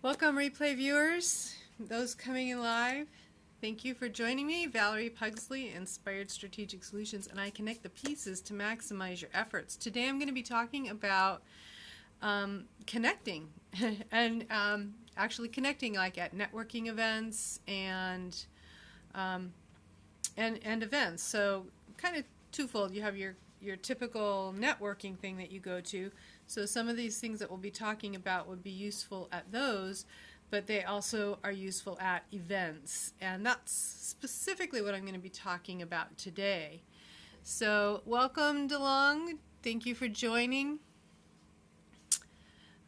Welcome, replay viewers, those coming in live. Thank you for joining me, Valerie Pugsley, Inspired Strategic Solutions, and I connect the pieces to maximize your efforts. Today I'm going to be talking about connecting and actually connecting like at networking events and events. So kind of twofold. You have your typical networking thing that you go to. So some of these things that we'll be talking about would be useful at those, but they also are useful at events. And that's specifically what I'm going to be talking about today. So welcome, DeLong. Thank you for joining.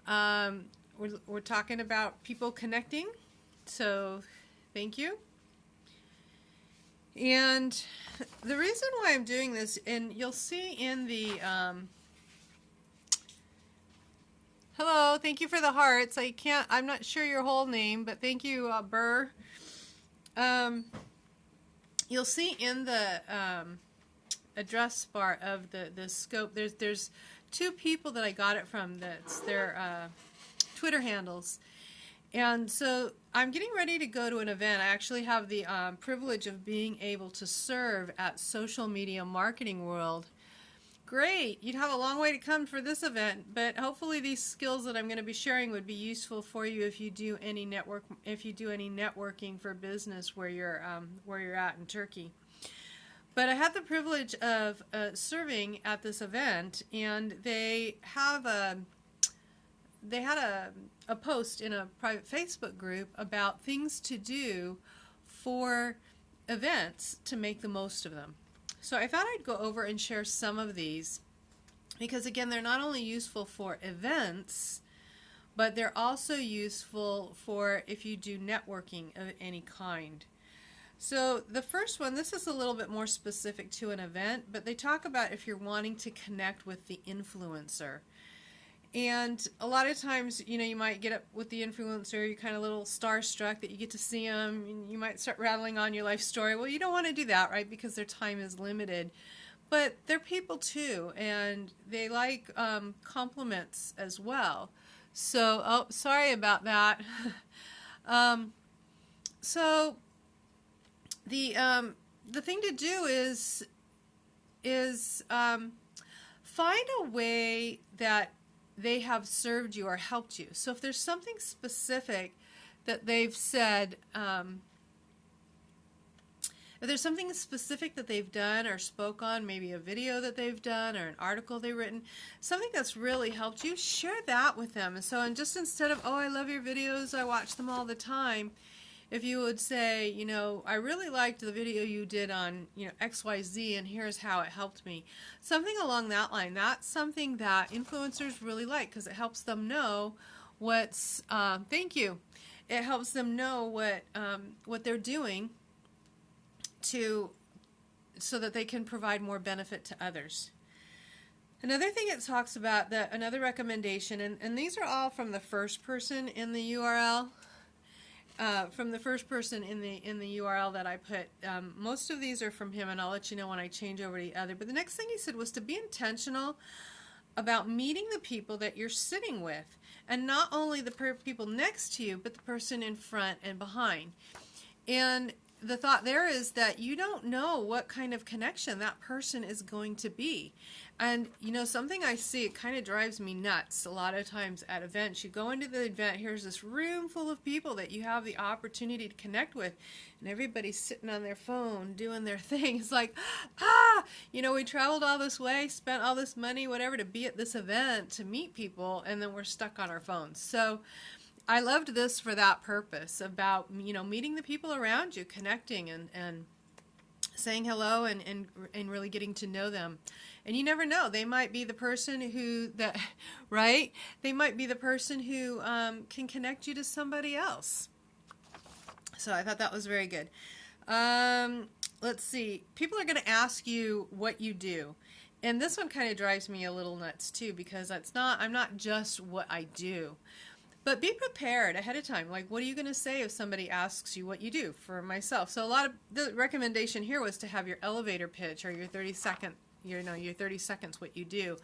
We're talking about people connecting. So thank you. And the reason why I'm doing this, and you'll see in the hello, thank you for the hearts. I'm not sure your whole name, but thank you, Burr. You'll see in the address bar of the scope, there's two people that I got it from. That's their Twitter handles. And so I'm getting ready to go to an event. I actually have the privilege of being able to serve at Social Media Marketing World. Great. You'd have a long way to come for this event, but hopefully these skills that I'm going to be sharing would be useful for you if you do any networking for business where you're at in Turkey. But I had the privilege of serving at this event, and they had a post in a private Facebook group about things to do for events to make the most of them. So I thought I'd go over and share some of these because, again, they're not only useful for events, but they're also useful for if you do networking of any kind. So the first one, this is a little bit more specific to an event, but they talk about if you're wanting to connect with the influencer. And a lot of times, you might get up with the influencer, you're kind of a little starstruck that you get to see them, and you might start rattling on your life story. Well, you don't want to do that, right, because their time is limited. But they're people too, and they like compliments as well. So, sorry about that. So the thing to do is find a way that they have served you or helped you. So if there's something specific that they've said, if there's something specific that they've done or spoke on, maybe a video that they've done or an article they've written, something that's really helped you, share that with them. And so, and just instead of, oh, I love your videos, I watch them all the time, if you would say, I really liked the video you did on, XYZ, and here's how it helped me. Something along that line. That's something that influencers really like because it helps them know what's, thank you. It helps them know what they're doing so that they can provide more benefit to others. Another thing it talks about, another recommendation, and these are all from the first person in the URL. From the first person in the URL that I put. Most of these are from him, and I'll let you know when I change over to the other. But the next thing he said was to be intentional about meeting the people that you're sitting with, and not only the people next to you, but the person in front and behind. And the thought there is that you don't know what kind of connection that person is going to be. And, something I see, it kind of drives me nuts a lot of times at events. You go into the event, here's this room full of people that you have the opportunity to connect with, and everybody's sitting on their phone doing their thing. It's like, we traveled all this way, spent all this money, whatever, to be at this event, to meet people, and then we're stuck on our phones. So I loved this for that purpose, about, meeting the people around you, connecting and saying hello and really getting to know them. And you never know, they might be the person right? They might be the person who can connect you to somebody else. So I thought that was very good. Let's see. People are going to ask you what you do. And this one kind of drives me a little nuts too, because I'm not just what I do. But be prepared ahead of time. Like, what are you going to say if somebody asks you what you do? For myself, so a lot of the recommendation here was to have your elevator pitch or your 30 seconds what you do.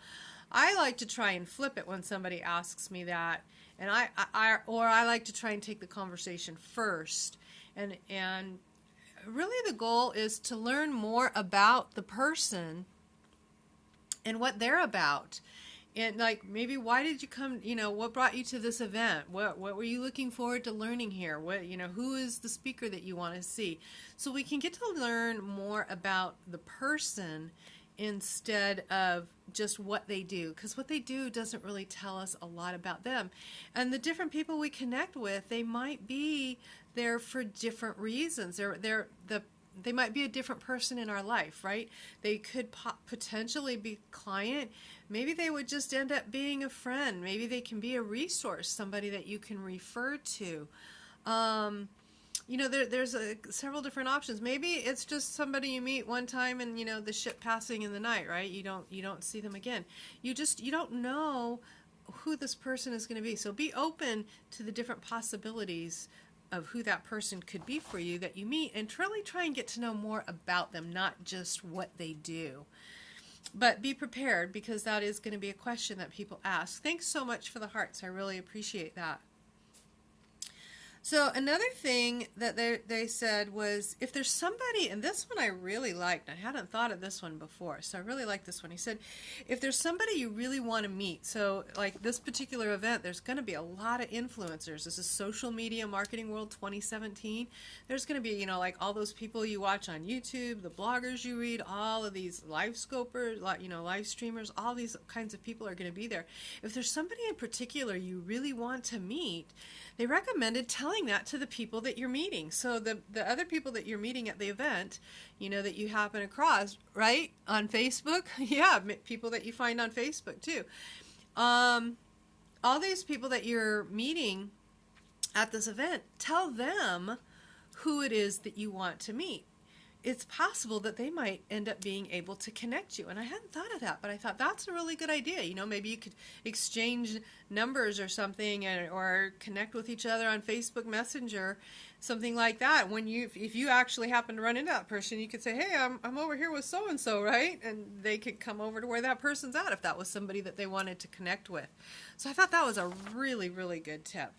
I like to try and flip it when somebody asks me that, and I like to try and take the conversation first, and really the goal is to learn more about the person and what they're about. And like, maybe why did you come, what brought you to this event? What were you looking forward to learning here? Who is the speaker that you want to see? So we can get to learn more about the person instead of just what they do, because what they do doesn't really tell us a lot about them. And the different people we connect with, they might be there for different reasons. They might be a different person in our life, right? They could potentially be a client. Maybe they would just end up being a friend. Maybe they can be a resource, somebody that you can refer to. There's several different options. Maybe it's just somebody you meet one time and, the ship passing in the night, right? You don't see them again. You don't know who this person is going to be. So be open to the different possibilities of who that person could be for you that you meet, and really try and get to know more about them, not just what they do. But be prepared, because that is going to be a question that people ask. Thanks so much for the hearts. I really appreciate that. So another thing that they said was, if there's somebody, and this one I really liked, I hadn't thought of this one before, so I really like this one. He said, if there's somebody you really want to meet, so like this particular event, there's going to be a lot of influencers. This is Social Media Marketing World 2017. There's going to be, like all those people you watch on YouTube, the bloggers you read, all of these live scopers, live streamers, all these kinds of people are going to be there. If there's somebody in particular you really want to meet, they recommended telling that to the people that you're meeting. So the other people that you're meeting at the event, that you happen across, right, on Facebook, yeah, people that you find on Facebook too. All these people that you're meeting at this event, tell them who it is that you want to meet. It's possible that they might end up being able to connect you. And I hadn't thought of that, but I thought that's a really good idea. Maybe you could exchange numbers or something, or connect with each other on Facebook Messenger, something like that. If you actually happen to run into that person, you could say, hey, I'm over here with so-and-so, right? And they could come over to where that person's at if that was somebody that they wanted to connect with. So I thought that was a really, really good tip.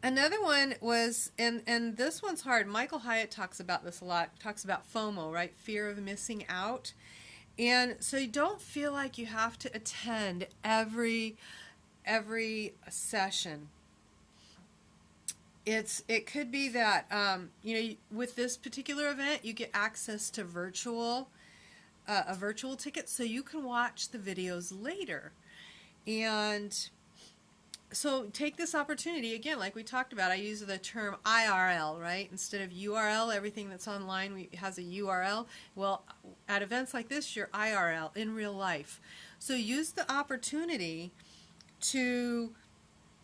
Another one was, and this one's hard. Michael Hyatt talks about this a lot. Talks about FOMO, right? Fear of missing out. And so you don't feel like you have to attend every session. It could be that with this particular event, you get access to a virtual ticket, so you can watch the videos later. And so take this opportunity, again, like we talked about, I use the term IRL, right? Instead of URL, everything that's online has a URL. Well, at events like this, you're IRL, in real life. So use the opportunity to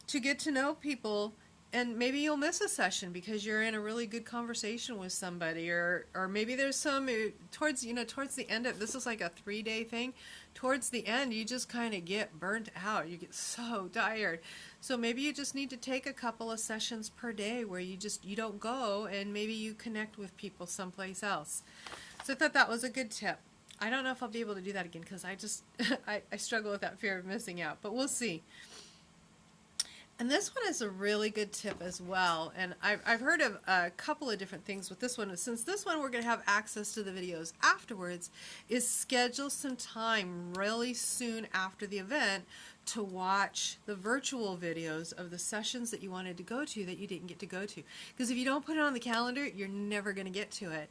get to know people, and maybe you'll miss a session because you're in a really good conversation with somebody, or maybe there's some towards the end of this is like a 3-day thing. Towards the end, you just kind of get burnt out. You get so tired. So maybe you just need to take a couple of sessions per day where you don't go, and maybe you connect with people someplace else. So I thought that was a good tip. I don't know if I'll be able to do that again, because I struggle with that fear of missing out, but we'll see. And this one is a really good tip as well. And I've heard of a couple of different things with this one. Since this one we're going to have access to the videos afterwards, is schedule some time really soon after the event to watch the virtual videos of the sessions that you wanted to go to that you didn't get to go to. Because if you don't put it on the calendar, you're never going to get to it.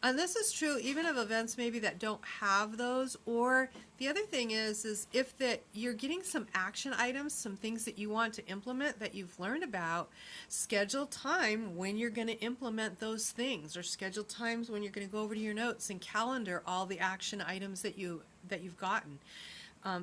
And this is true even of events maybe that don't have those. Or the other thing is if that you're getting some action items, some things that you want to implement that you've learned about, schedule time when you're going to implement those things, or schedule times when you're going to go over to your notes and calendar all the action items that you've gotten.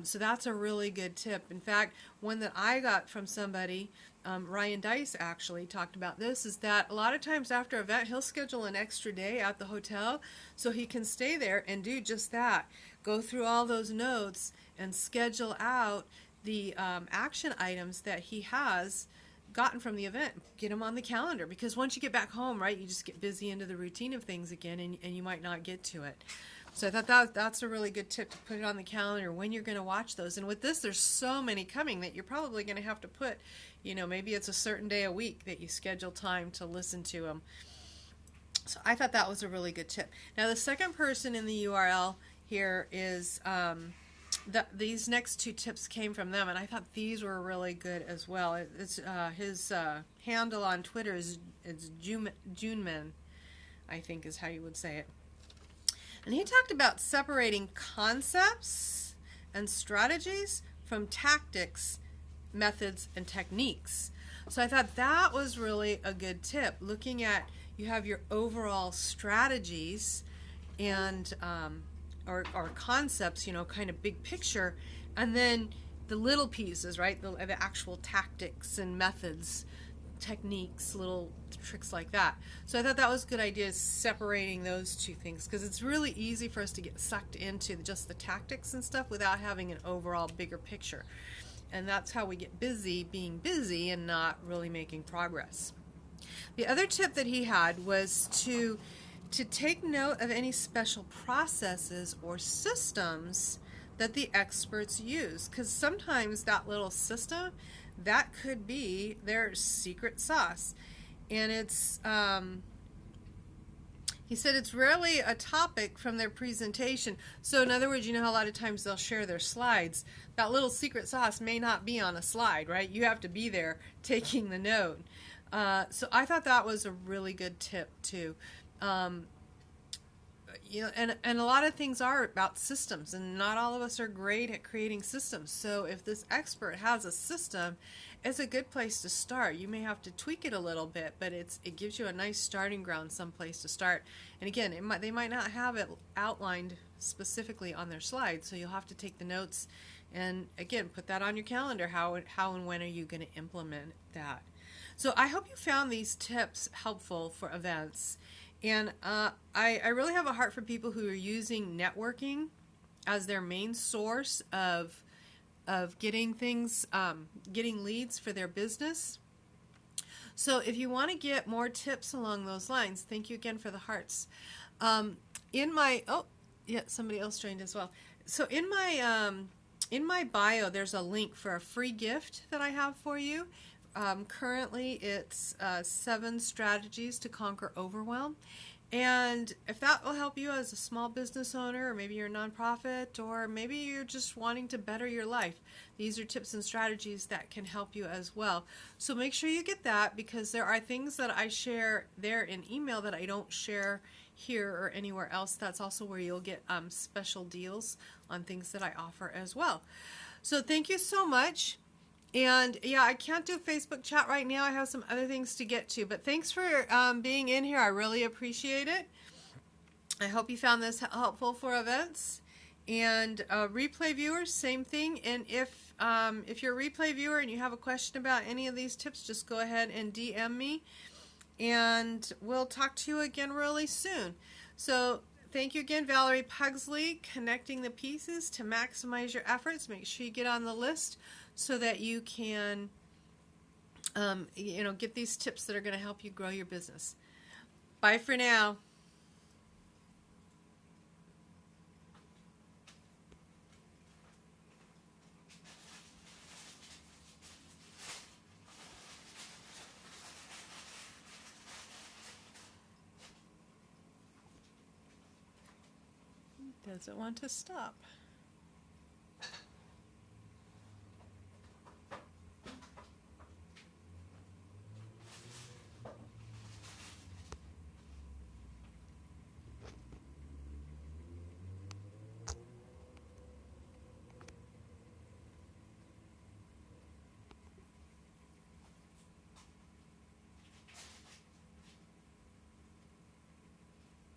So that's a really good tip. In fact, one that I got from somebody, Ryan Dice actually talked about this, is that a lot of times after an event, he'll schedule an extra day at the hotel so he can stay there and do just that. Go through all those notes and schedule out the action items that he has gotten from the event. Get them on the calendar, because once you get back home, right, you just get busy into the routine of things again, and you might not get to it. So I thought that's a really good tip to put it on the calendar when you're going to watch those. And with this, there's so many coming that you're probably going to have to put, maybe it's a certain day a week that you schedule time to listen to them. So I thought that was a really good tip. Now the second person in the URL here is these next two tips came from them, and I thought these were really good as well. It's his handle on Twitter is Juneman, I think is how you would say it. And he talked about separating concepts and strategies from tactics, methods, and techniques. So I thought that was really a good tip. Looking at, you have your overall strategies and or concepts, kind of big picture, and then the little pieces, right? The actual tactics and methods, techniques, little tricks like that. So I thought that was a good idea, separating those two things, because it's really easy for us to get sucked into just the tactics and stuff without having an overall bigger picture. And that's how we get busy being busy and not really making progress. The other tip that he had was to take note of any special processes or systems that the experts use, because sometimes that little system, that could be their secret sauce. And it's he said it's rarely a topic from their presentation. So in other words, how a lot of times they'll share their slides. That little secret sauce may not be on a slide, right? You have to be there taking the note. So I thought that was a really good tip too. And a lot of things are about systems, and not all of us are great at creating systems. So if this expert has a system, it's a good place to start. You may have to tweak it a little bit, but it gives you a nice starting ground, someplace to start. And again, they might not have it outlined specifically on their slides, so you'll have to take the notes and again put that on your calendar. How and when are you going to implement that? So I hope you found these tips helpful for events. And I really have a heart for people who are using networking as their main source of getting things, getting leads for their business. So if you want to get more tips along those lines, thank you again for the hearts. Somebody else joined as well. So in my bio, there's a link for a free gift that I have for you. Currently it's 7 strategies to conquer overwhelm, and if that will help you as a small business owner, or maybe you're a nonprofit, or maybe you're just wanting to better your life, these are tips and strategies that can help you as well. So make sure you get that, because there are things that I share there in email that I don't share here or anywhere else. That's also where you'll get special deals on things that I offer as well. So thank you so much. And yeah, I can't do Facebook chat right now. I have some other things to get to, but thanks for being in here. I really appreciate it. I hope you found this helpful for events. And replay viewers, same thing. And if you're a replay viewer and you have a question about any of these tips, just go ahead and DM me, and we'll talk to you again really soon. So thank you again, Valerie Pugsley, connecting the pieces to maximize your efforts. Make sure you get on the list so that you can, get these tips that are going to help you grow your business. Bye for now. Doesn't want to stop.